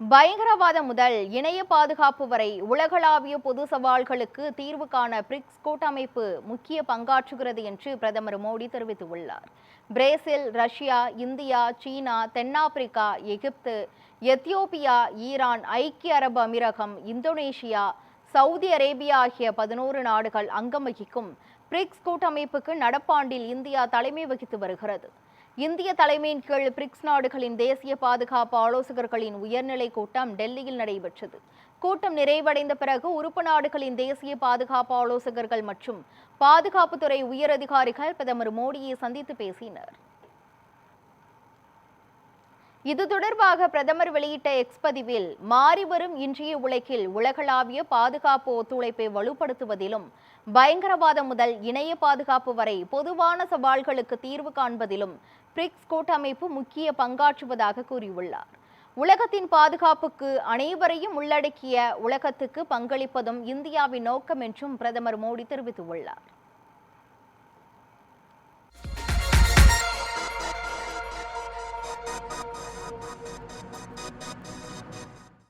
பயங்கரவாதம் முதல் இணைய பாதுகாப்பு வரை உலகளாவிய பொது சவால்களுக்கு தீர்வு காண பிரிக்ஸ் கூட்டமைப்பு முக்கிய பங்காற்றுகிறது என்று பிரதமர் மோடி தெரிவித்துள்ளார். பிரேசில், ரஷ்யா, இந்தியா, சீனா, தென்னாப்பிரிக்கா, எகிப்து, எத்தியோப்பியா, ஈரான், ஐக்கிய அரபு அமீரகம், இந்தோனேஷியா, சவுதி அரேபியா ஆகிய 11 நாடுகள் அங்கம் வகிக்கும் பிரிக்ஸ் கூட்டமைப்புக்கு நடப்பாண்டில் இந்தியா தலைமை வகித்து வருகிறது. இந்திய தலைமையின் கீழ் பிரிக்ஸ் நாடுகளின் தேசிய பாதுகாப்பு ஆலோசகர்களின் உயர்நிலை கூட்டம் டெல்லியில் நடைபெற்றது. கூட்டம் நிறைவடைந்த பிறகு உறுப்பு நாடுகளின் தேசிய பாதுகாப்பு ஆலோசகர்கள் மற்றும் பாதுகாப்புத்துறை உயர் அதிகாரிகள் பிரதமர் மோடியை சந்தித்து பேசினர். இது தொடர்பாக பிரதமர் வெளியிட்ட எக்ஸ் பதிவில், மாறிவரும் இன்றைய உலகில் உலகளாவிய பாதுகாப்பு ஒத்துழைப்பை வலுப்படுத்துவதிலும் பயங்கரவாதம் முதல் இணைய பாதுகாப்பு வரை பொதுவான சவால்களுக்கு தீர்வு காண்பதிலும் பிரிக்ஸ் கூட்டமைப்பு முக்கிய பங்காற்றுவதாக கூறியுள்ளார். உலகத்தின் பாதுகாப்புக்கு அனைவரையும் உள்ளடக்கிய உலகத்துக்கு பங்களிப்பதும் இந்தியாவின் நோக்கம் என்றும் பிரதமர் மோடி தெரிவித்துள்ளார்.